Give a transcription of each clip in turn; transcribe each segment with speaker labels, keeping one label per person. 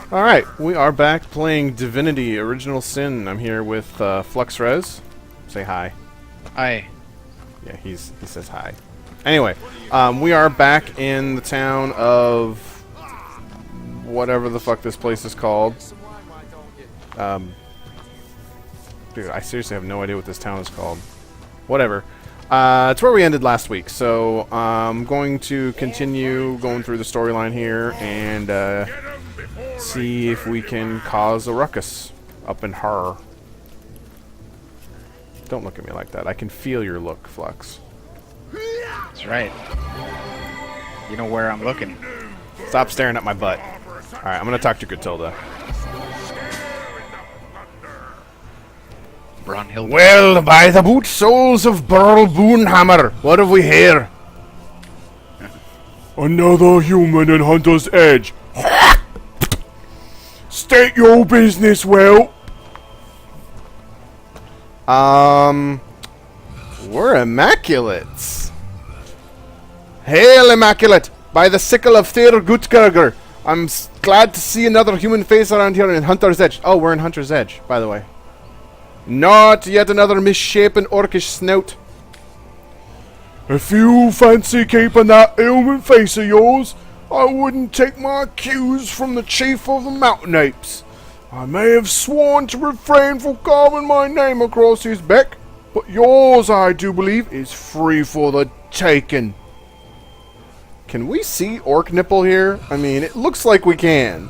Speaker 1: Alright, we are back playing Divinity Original Sin. I'm here with Fluxrez. Say hi.
Speaker 2: Hi.
Speaker 1: Yeah, he says hi. Anyway, we are back in the town of whatever the fuck this place is called. Dude, I seriously have no idea what this town is called. Whatever. It's where we ended last week, so I'm going to continue going through the storyline here and see if we can cause a ruckus up in her. Don't look at me like that. I can feel your look, Flux.
Speaker 2: That's right. You know where I'm looking.
Speaker 1: Stop staring at my butt. Alright, I'm gonna talk to Gruntilda.
Speaker 2: Brunhild.
Speaker 1: Well, by the boot souls of Burl Boonhammer, what have we here?
Speaker 3: Another human in Hunter's Edge. State your business, well.
Speaker 1: We're Immaculates. Hail, Immaculate! By the sickle of Thir Gutgerger, I'm glad to see another human face around here in Hunter's Edge. Oh, we're in Hunter's Edge, by the way. Not yet another misshapen orcish snout.
Speaker 3: If you fancy keeping that ailment face of yours, I wouldn't take my cues from the chief of the mountain apes. I may have sworn to refrain from carving my name across his back, but yours, I do believe, is free for the taking.
Speaker 1: Can we see Orc Nipple here? I mean, it looks like we can.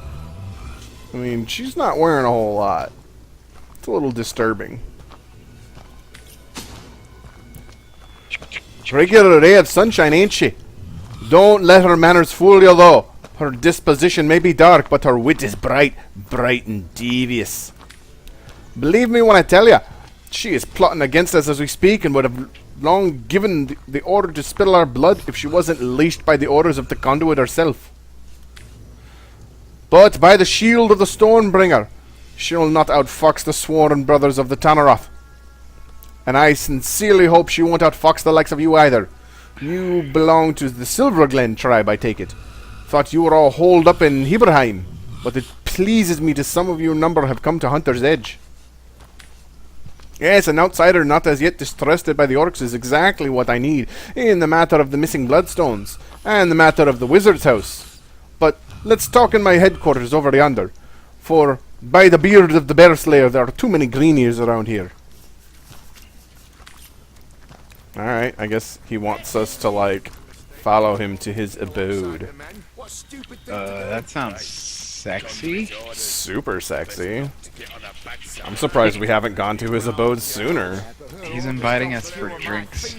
Speaker 1: I mean, she's not wearing a whole lot. It's a little disturbing. Regular ray of sunshine, ain't she? Don't let her manners fool you, though. Her disposition may be dark, but her wit is bright, bright and devious. Believe me when I tell you, she is plotting against us as we speak and would have long given the order to spill our blood if she wasn't leashed by the orders of the conduit herself. But by the shield of the Stonebringer, she'll not outfox the sworn brothers of the Tanneroth. And I sincerely hope she won't outfox the likes of you either. You belong to the Silverglen tribe, I take it. Thought you were all holed up in Heberheim, but it pleases me to some of your number have come to Hunter's Edge. Yes, an outsider not as yet distrusted by the orcs is exactly what I need in the matter of the missing bloodstones, and the matter of the wizard's house. But let's talk in my headquarters over yonder, for by the beard of the bear slayer there are too many greenies around here. Alright, I guess he wants us to, like, follow him to his abode.
Speaker 2: That sounds sexy.
Speaker 1: Super sexy. I'm surprised we haven't gone to his abode sooner.
Speaker 2: He's inviting us for drinks.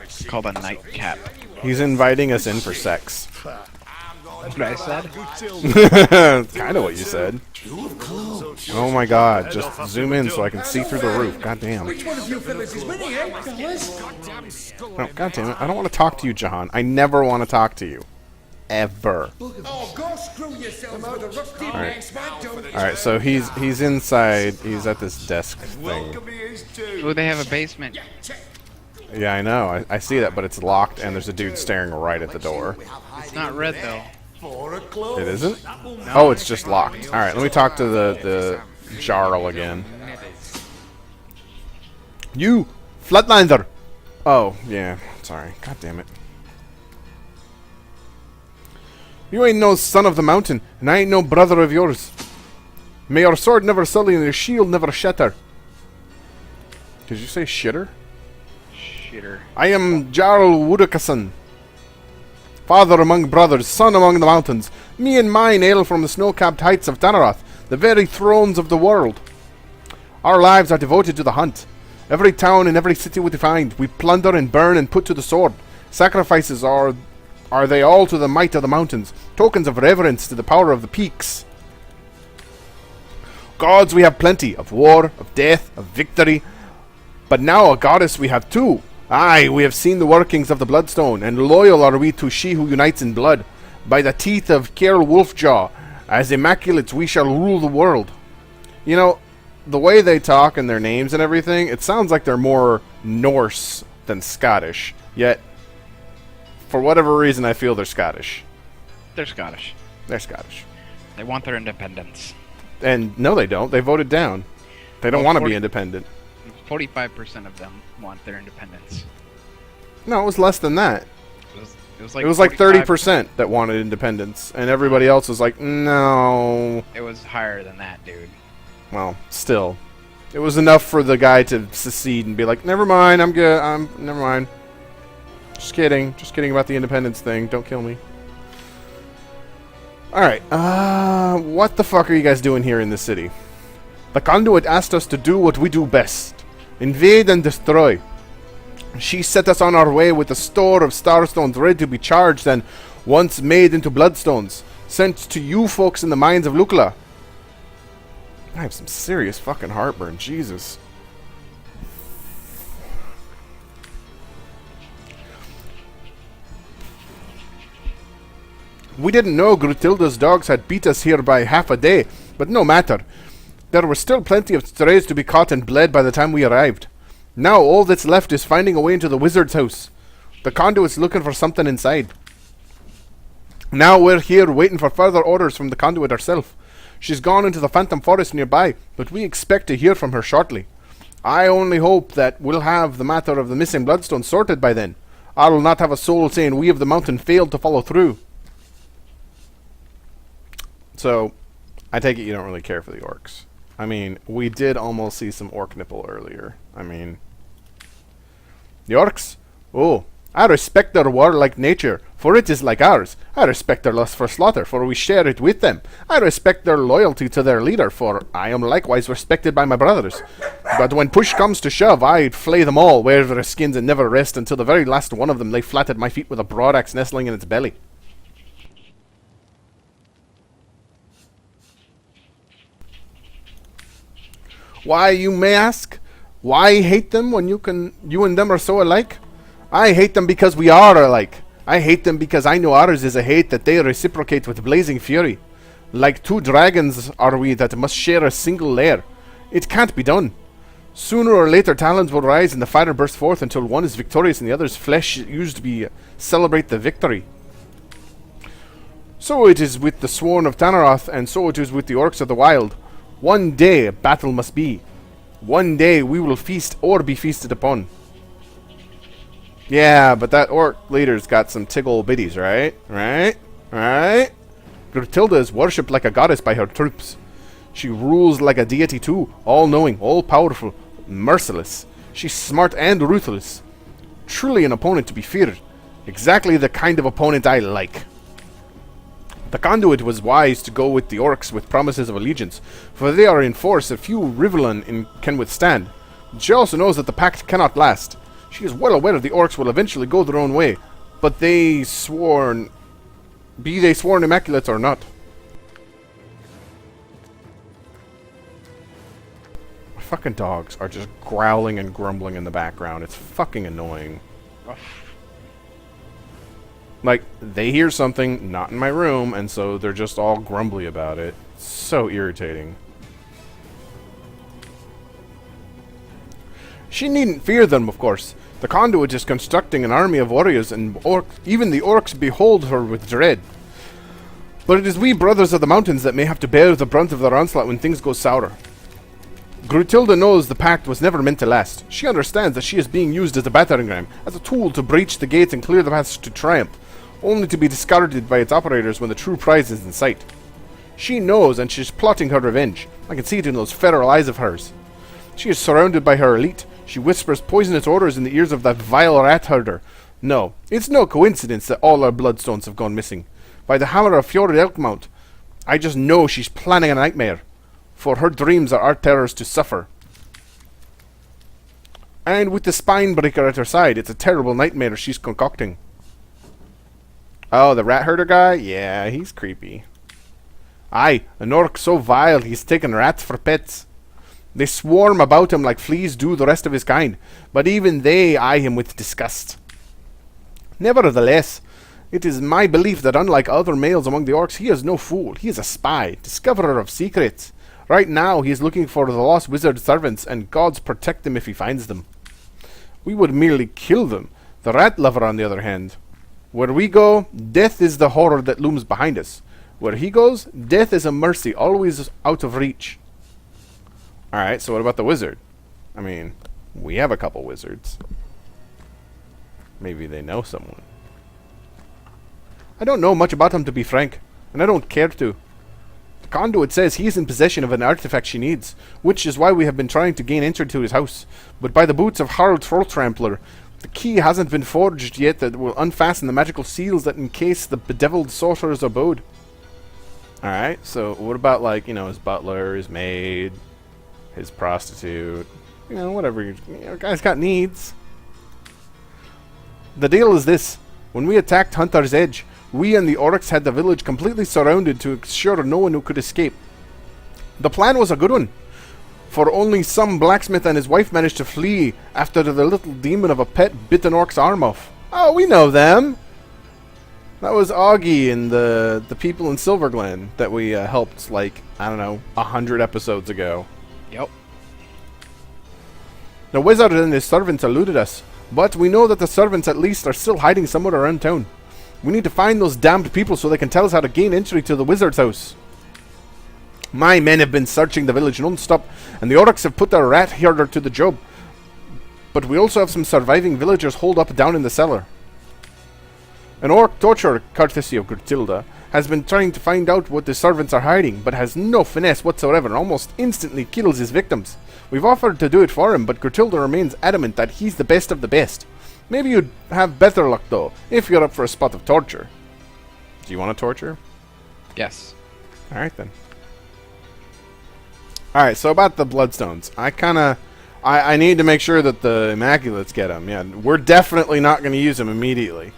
Speaker 2: It's called a nightcap.
Speaker 1: He's inviting us in for sex.
Speaker 2: That's what I said.
Speaker 1: Kind of what you said. Oh my god, just zoom in so I can see through the roof. God damn.
Speaker 4: Which one of you fellas is winning, eh, fellas?
Speaker 1: No, god damn it. I don't want to talk to you, Jahan. I never want to talk to you. Ever.
Speaker 4: Oh, go screw yourselves with a rough deep next man.
Speaker 1: Alright, so he's inside. He's at this desk thing.
Speaker 2: Oh, they have a basement.
Speaker 1: Yeah, I know. I see that, but it's locked and there's a dude staring right at the door.
Speaker 2: It's not red though.
Speaker 1: It isn't? Oh, it's just locked. Alright, let me talk to the Jarl again. You! Flatlander! Oh, yeah. Sorry. God damn it. You ain't no son of the mountain, and I ain't no brother of yours. May your sword never sully and your shield never shatter. Did you say shitter?
Speaker 2: Shitter.
Speaker 1: I am Jarl Wudakason. Father among brothers, son among the mountains. Me and mine hail from the snow-capped heights of Tanneroth, the very thrones of the world. Our lives are devoted to the hunt. Every town and every city we find, we plunder and burn and put to the sword. Sacrifices are they all to the might of the mountains, tokens of reverence to the power of the peaks. Gods we have plenty, of war, of death, of victory. But now a goddess we have too. Aye, we have seen the workings of the Bloodstone, and loyal are we to she who unites in blood. By the teeth of Kerl Wolfjaw, as Immaculates we shall rule the world. You know, the way they talk and their names and everything, it sounds like they're more Norse than Scottish. Yet, for whatever reason, I feel they're Scottish.
Speaker 2: They're Scottish.
Speaker 1: They're Scottish.
Speaker 2: They want their independence.
Speaker 1: And no, they don't. They voted down. They don't
Speaker 2: Well,
Speaker 1: want to be
Speaker 2: 40
Speaker 1: independent.
Speaker 2: 45% of them want their independence.
Speaker 1: No, it was less than that.
Speaker 2: It
Speaker 1: It was like
Speaker 2: 45
Speaker 1: 30% that wanted independence, and everybody else was like, no.
Speaker 2: It was higher than that, dude.
Speaker 1: Well, still. It was enough for the guy to secede and be like, never mind, I'm good. Never mind. Just kidding. Just kidding about the independence thing. Don't kill me. Alright, what the fuck are you guys doing here in the city? The Conduit asked us to do what we do best. Invade and destroy. She set us on our way with a store of starstones ready to be charged and, once made into bloodstones, sent to you folks in the mines of Lukla. I have some serious fucking heartburn, Jesus. We didn't know Grutilda's dogs had beat us here by half a day, but no matter. There were still plenty of strays to be caught and bled by the time we arrived. Now all that's left is finding a way into the wizard's house. The conduit's looking for something inside. Now we're here waiting for further orders from the conduit herself. She's gone into the Phantom Forest nearby, but we expect to hear from her shortly. I only hope that we'll have the matter of the missing bloodstone sorted by then. I will not have a soul saying we of the mountain failed to follow through. So, I take it you don't really care for the orcs. I mean, we did almost see some orc nipple earlier. I mean... The orcs? Oh, I respect their warlike nature, for it is like ours. I respect their lust for slaughter, for we share it with them. I respect their loyalty to their leader, for I am likewise respected by my brothers. But when push comes to shove, I'd flay them all, wear their skins, and never rest until the very last one of them lay flat at my feet with a broadaxe nestling in its belly. Why, you may ask? Why hate them when you and them are so alike? I hate them because we are alike. I hate them because I know ours is a hate that they reciprocate with blazing fury. Like two dragons are we that must share a single lair. It can't be done. Sooner or later talons will rise and the fire burst forth until one is victorious and the other's flesh used to be celebrate the victory. So it is with the Sworn of Tanaroth, and so it is with the Orcs of the Wild. One day a battle must be. One day we will feast or be feasted upon. Yeah, but that orc leader's got some tiggle bitties, right? Right? Grutilda is worshipped like a goddess by her troops. She rules like a deity too, all-knowing, all-powerful, merciless. She's smart and ruthless. Truly an opponent to be feared. Exactly the kind of opponent I like. The conduit was wise to go with the orcs with promises of allegiance, for they are in force a few Rivelin can withstand. She also knows that the pact cannot last. She is well aware the orcs will eventually go their own way, but be they sworn immaculate or not. My fucking dogs are just growling and grumbling in the background. It's fucking annoying. Like, they hear something not in my room, and so they're just all grumbly about it. It's so irritating. She needn't fear them, of course. The conduit is constructing an army of warriors, and even the orcs behold her with dread. But it is we brothers of the mountains that may have to bear the brunt of their onslaught when things go sour. Grutilda knows the pact was never meant to last. She understands that she is being used as a battering ram, as a tool to breach the gates and clear the paths to triumph, only to be discarded by its operators when the true prize is in sight. She knows, and she's plotting her revenge. I can see it in those feral eyes of hers. She is surrounded by her elite. She whispers poisonous orders in the ears of that vile rat herder. No, it's no coincidence that all our bloodstones have gone missing. By the hammer of Fjord Elkmount, I just know she's planning a nightmare. For her dreams are our terrors to suffer. And with the spine breaker at her side, it's a terrible nightmare she's concocting. Oh, the rat herder guy? Yeah, he's creepy. Aye, an orc so vile he's taken rats for pets. They swarm about him like fleas do the rest of his kind, but even they eye him with disgust. Nevertheless, it is my belief that unlike other males among the orcs, he is no fool. He is a spy, discoverer of secrets. Right now, he is looking for the lost wizard servants, and gods protect them if he finds them. We would merely kill them. The rat lover, on the other hand. Where we go, death is the horror that looms behind us. Where he goes, death is a mercy, always out of reach. Alright, so what about the wizard? I mean, we have a couple wizards. Maybe they know someone. I don't know much about him, to be frank, and I don't care to. The conduit says he is in possession of an artifact she needs, which is why we have been trying to gain entry to his house. But by the boots of Harald Trolltrampler, the key hasn't been forged yet that will unfasten the magical seals that encase the bedeviled sorcerer's abode. Alright, so what about, like, you know, his butler, his maid, his prostitute, you know, whatever. You know, guy's got needs. The deal is this. When we attacked Hunter's Edge, we and the orcs had the village completely surrounded to ensure no one who could escape. The plan was a good one, for only some blacksmith and his wife managed to flee after the little demon of a pet bit an orc's arm off. Oh, we know them! That was Augie and the people in Silverglen that we helped, like, I don't know, 100 episodes ago.
Speaker 2: Yep.
Speaker 1: The wizard and his servants eluded us, but we know that the servants at least are still hiding somewhere around town. We need to find those damned people so they can tell us how to gain entry to the wizard's house. My men have been searching the village non-stop, and the orcs have put their rat herder to the job. But we also have some surviving villagers holed up down in the cellar. An orc torturer, courtesy of Gertilda, has been trying to find out what the servants are hiding, but has no finesse whatsoever and almost instantly kills his victims. We've offered to do it for him, but Gertilda remains adamant that he's the best of the best. Maybe you'd have better luck, though, if you're up for a spot of torture. Do you want to torture?
Speaker 2: Yes.
Speaker 1: Alright, then. Alright, so about the Bloodstones. I need to make sure that the Immaculates get them. Yeah, we're definitely not going to use them immediately.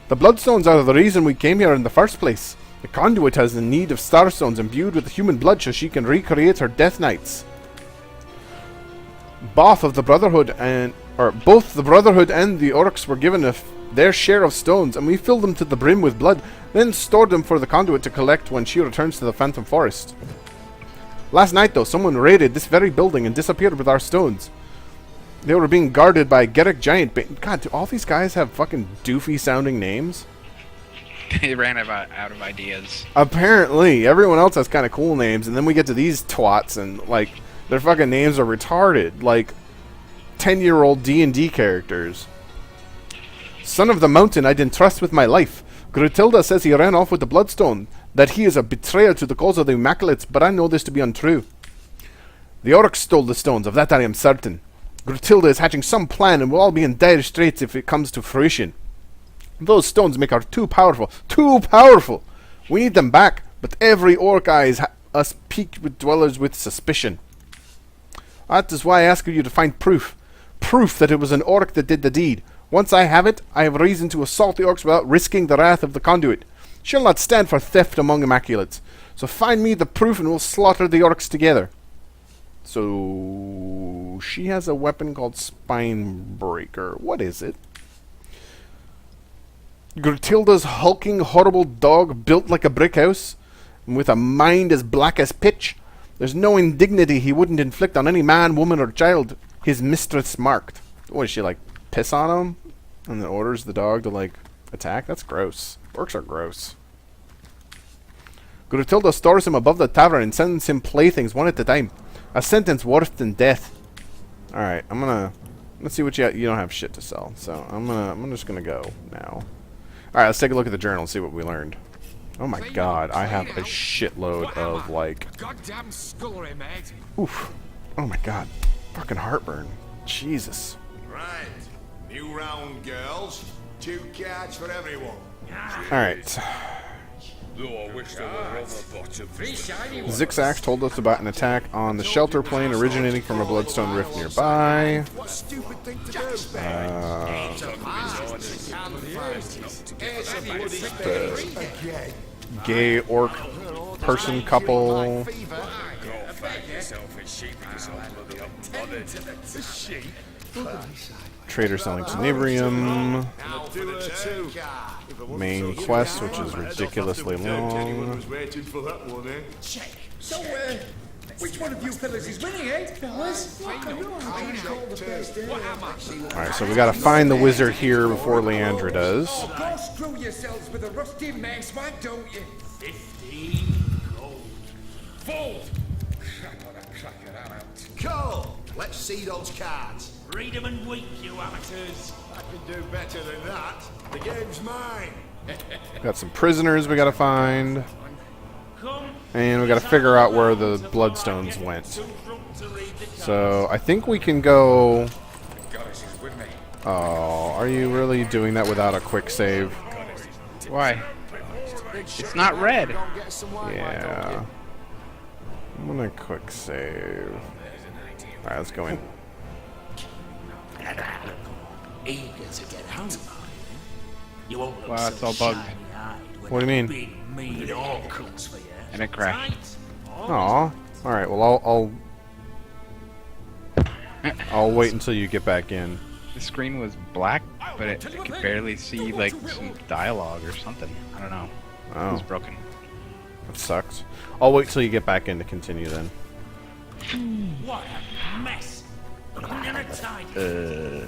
Speaker 1: The Bloodstones are the reason we came here in the first place. The conduit has the need of starstones imbued with human blood so she can recreate her Death Knights. Both the Brotherhood and the Orcs were given their share of stones, and we filled them to the brim with blood, then stored them for the conduit to collect when she returns to the Phantom Forest. Last night, though, someone raided this very building and disappeared with our stones. They were being guarded by Gerrick Giant. God, do all these guys have fucking doofy-sounding names?
Speaker 2: They ran out of ideas.
Speaker 1: Apparently, everyone else has kind of cool names, and then we get to these twats, and, like, their fucking names are retarded. Like, 10-year-old D&D characters. Son of the Mountain, I'd entrust with my life. Grutilda says he ran off with the Bloodstone, that he is a betrayer to the cause of the Immaculates, but I know this to be untrue. The Orcs stole the stones, of that I am certain. Grutilda is hatching some plan, and we'll all be in dire straits if it comes to fruition. Those stones make her too powerful. Too powerful! We need them back, but every orc eyes us peaked with dwellers with suspicion. That is why I ask you to find proof. Proof that it was an orc that did the deed. Once I have it, I have reason to assault the orcs without risking the wrath of the conduit. She'll not stand for theft among Immaculates. So find me the proof and we'll slaughter the orcs together. So she has a weapon called Spinebreaker. What is it? Gertilda's hulking, horrible dog built like a brick house, and with a mind as black as pitch. There's no indignity he wouldn't inflict on any man, woman, or child his mistress marked. What, does she, like, piss on him? And then orders the dog to, like, attack? That's gross. Orcs are gross. Gertilda stores him above the tavern and sends him playthings one at a time. A sentence worse than death. Alright, let's see what you don't have shit to sell. So, I'm just gonna go now. Alright, let's take a look at the journal and see what we learned. Oh my god, I have a shitload of, like...
Speaker 4: Goddamn scullery, mate.
Speaker 1: Oof. Oh my god. Fucking heartburn. Jesus.
Speaker 5: Right. New round, girls. 2 cards for everyone.
Speaker 1: Alright. Zixax told us about an attack on the shelter plane originating from a bloodstone rift nearby. Gay orc person couple. Trader selling Tenebrium. Main quest, which is ridiculously long.
Speaker 4: Which one of you fellas is winning, eh, fellas?
Speaker 1: Alright, so we gotta find the wizard here before Leandra does.
Speaker 4: Oh, go screw yourselves with a rusty mess, why don't you?
Speaker 5: 15 gold.
Speaker 4: Fold! Crap on a cracker, I'm out.
Speaker 5: Cool. Let's see those cards.
Speaker 6: Read 'em and weep, you amateurs.
Speaker 5: I can do better than that. The game's mine.
Speaker 1: Got some prisoners we gotta find.
Speaker 6: Come.
Speaker 1: And we gotta figure out where the bloodstones went. So, I think we can go...
Speaker 4: Goddess is with me.
Speaker 1: Oh, are you really doing that without a quick save?
Speaker 2: Why? It's not red.
Speaker 1: Yeah. I'm gonna quick save. Alright, let's go in.
Speaker 6: Eager to get home. You won't look
Speaker 2: Wow, it's
Speaker 6: so
Speaker 2: all bugged.
Speaker 6: shiny-eyed when
Speaker 1: What do you mean?
Speaker 6: that big mean orc cooks for you.
Speaker 2: And it crashed.
Speaker 1: Aw. Alright, well I'll wait until you get back in.
Speaker 2: The screen was black, but I could barely see like some dialogue or something. I don't know. It was
Speaker 1: Oh,
Speaker 2: broken.
Speaker 1: that sucks. I'll wait till you get back in to continue then.
Speaker 6: What a mess. Never tidy.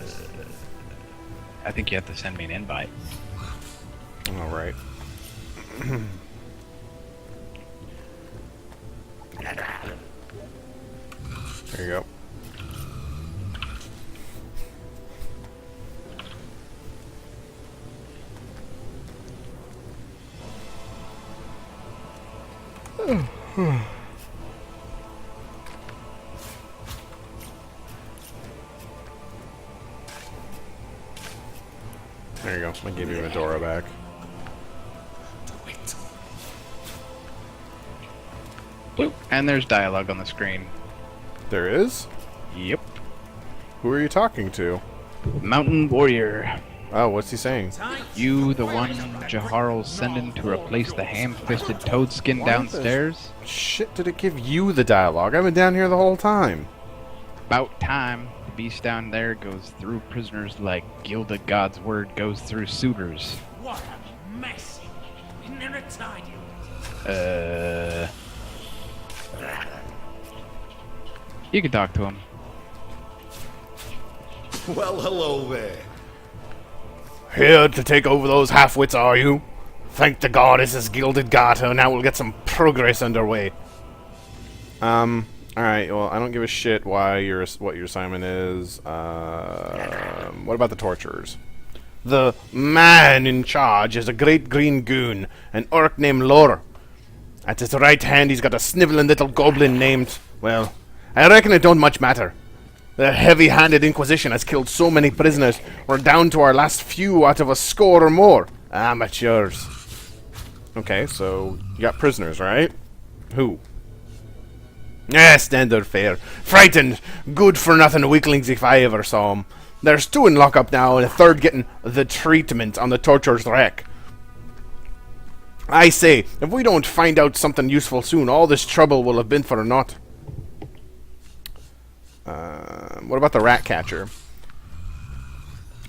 Speaker 2: I think you have to send me an invite.
Speaker 1: Alright. There you go. There you go. I gave you Medora back.
Speaker 2: And there's dialogue on the screen.
Speaker 1: There is?
Speaker 2: Yep.
Speaker 1: Who are you talking to?
Speaker 2: Mountain Warrior.
Speaker 1: Oh, what's he saying?
Speaker 2: You the one Jaharl's sending to replace the ham-fisted toadskin downstairs?
Speaker 1: Shit, did it give you the dialogue? I've been down here the whole time.
Speaker 2: About time. The beast down there goes through prisoners like Gilda God's word goes through suitors.
Speaker 6: What a mess. Never tidy.
Speaker 2: You can talk to him.
Speaker 5: Well, hello there.
Speaker 1: Here to take over those half-wits, are you? Thank the goddess's gilded garter, now we'll get some progress underway. Alright, well, I don't give a shit what your assignment is. What about the torturers? The man in charge is a great green goon, an orc named Lor. At his right hand, he's got a sniveling little goblin named... Well, I reckon it don't much matter. The heavy-handed Inquisition has killed so many prisoners, we're down to our last few out of a score or more. Amateurs. Okay, so you got prisoners, right? Who? Standard fare. Frightened, good-for-nothing weaklings if I ever saw 'em. There's 2 in lockup now, and a 3rd getting the treatment on the torture's rack. I say, if we don't find out something useful soon, all this trouble will have been for naught. What about the rat catcher?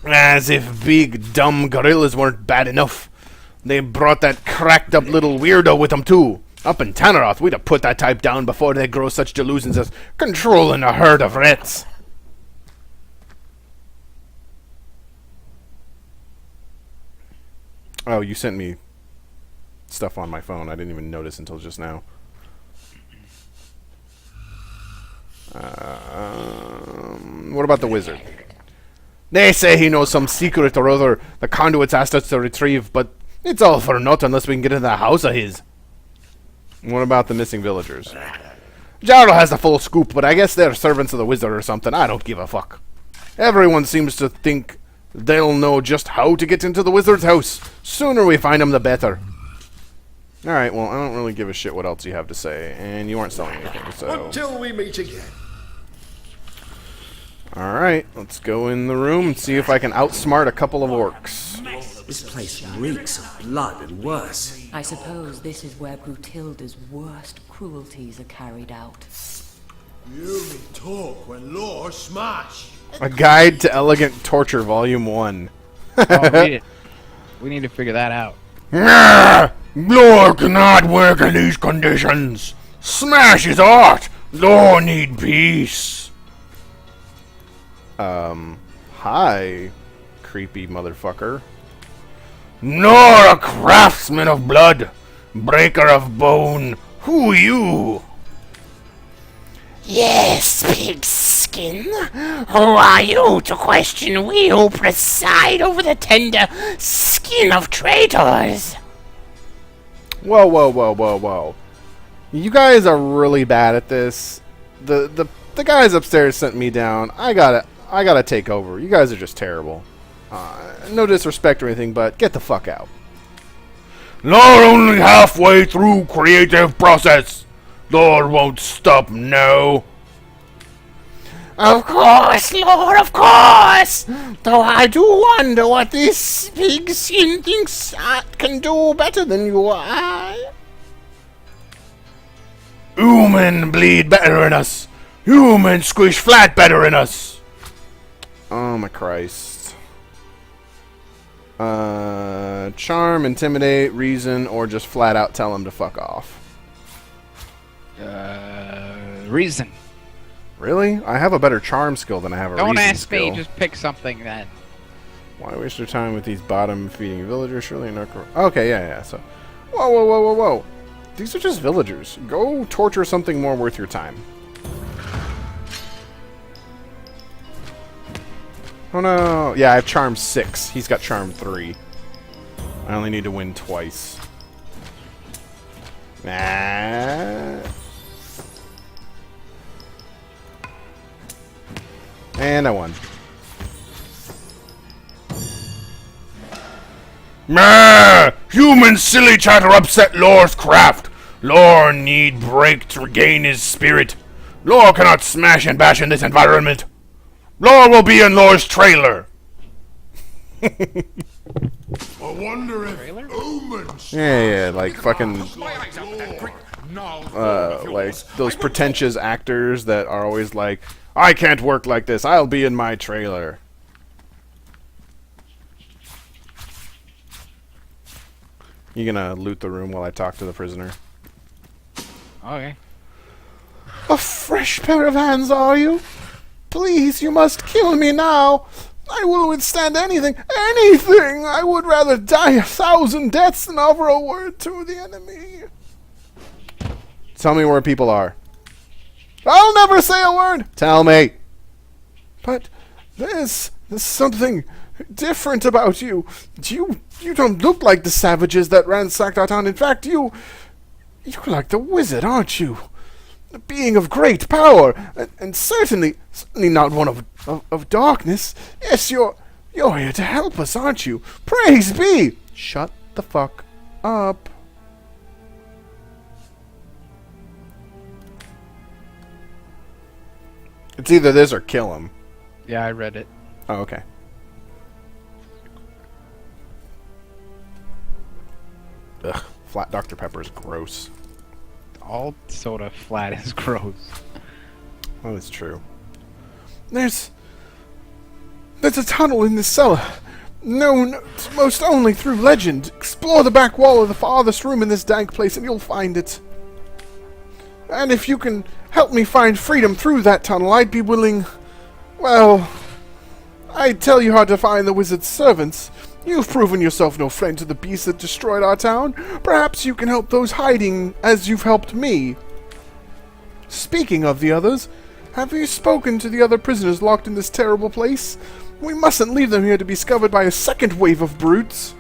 Speaker 1: As if big, dumb gorillas weren't bad enough. They brought that cracked-up little weirdo with them, too. Up in Tanneroth, we'd have put that type down before they grow such delusions as controlling a herd of rats. Oh, you sent me stuff on my phone. I didn't even notice until just now. What about the wizard? They say he knows some secret or other the conduits asked us to retrieve, but it's all for naught unless we can get into that house of his. What about the missing villagers? Jarl has the full scoop, but I guess they're servants of the wizard or something. I don't give a fuck. Everyone seems to think they'll know just how to get into the wizard's house. Sooner we find them, the better. Alright, well, I don't really give a shit what else you have to say, and you aren't selling anything, so...
Speaker 5: Until we meet again.
Speaker 1: Alright, let's go in the room and see if I can outsmart a couple of orcs.
Speaker 7: This place reeks of blood and worse.
Speaker 8: I suppose this is where Brutilda's worst cruelties are carried out.
Speaker 5: You me talk when law smash.
Speaker 1: A Guide to Elegant Torture, Volume 1.
Speaker 2: Oh, read it. We need to figure that out.
Speaker 3: Lord cannot work in these conditions. Smash his art. Lord need peace.
Speaker 1: Hi, creepy motherfucker.
Speaker 3: Nor a craftsman of blood, breaker of bone. Who you?
Speaker 9: Yes, pigskin. Who are you to question we who preside over the tender skin of traitors?
Speaker 1: Whoa, whoa, whoa, whoa, whoa. You guys are really bad at this. The guys upstairs sent me down. I gotta take over. You guys are just terrible. No disrespect or anything, but get the fuck out.
Speaker 3: Lord only halfway through creative process. Lord won't stop now.
Speaker 9: Of course, Lord, of course! Though I do wonder what this pigskin thinks it can do better than you are.
Speaker 3: Human bleed better than us. Human squish flat better than us.
Speaker 1: Oh my Christ. Charm, intimidate, reason, or just flat out tell him to fuck off.
Speaker 2: Reason.
Speaker 1: Really? I have a better charm skill than I have a
Speaker 2: Don't
Speaker 1: reason
Speaker 2: ask
Speaker 1: skill.
Speaker 2: me, just pick something then.
Speaker 1: Why waste your time with these bottom-feeding villagers? Surely not. Okay, yeah. So, whoa, whoa, whoa, whoa, whoa. These are just villagers. Go torture something more worth your time. Oh no! Yeah, I have charm 6. He's got charm 3. I only need to win twice. Nah. And I won.
Speaker 3: Meh! Human silly chatter upset Lore's craft. Lore need break to regain his spirit. Lore cannot smash and bash in this environment. Lore will be in Lore's trailer.
Speaker 5: I wonder if omens.
Speaker 1: Yeah, like fucking, like those pretentious actors that are always like, I can't work like this, I'll be in my trailer. You gonna loot the room while I talk to the prisoner?
Speaker 2: Okay.
Speaker 1: A fresh pair of hands, are you? Please, you must kill me now. I will withstand anything, anything! I would rather die 1,000 deaths than offer a word to the enemy. Tell me where people are. I'll never say a word! Tell me! But there's something different about you. You don't look like the savages that ransacked our town. In fact, you're like the wizard, aren't you? A being of great power, and certainly not one of darkness. Yes, you're here to help us, aren't you? Praise be! Shut the fuck up. It's either this or kill him.
Speaker 2: Yeah, I read it.
Speaker 1: Oh, okay. Ugh, flat Dr. Pepper is gross.
Speaker 2: All soda flat is gross.
Speaker 1: That is true. There's a tunnel in this cellar, known most only through legend. Explore the back wall of the farthest room in this dank place and you'll find it. And if you can help me find freedom through that tunnel, I'd be willing... Well, I'd tell you how to find the wizard's servants. You've proven yourself no friend to the beast that destroyed our town. Perhaps you can help those hiding as you've helped me. Speaking of the others, have you spoken to the other prisoners locked in this terrible place? We mustn't leave them here to be discovered by a second wave of brutes.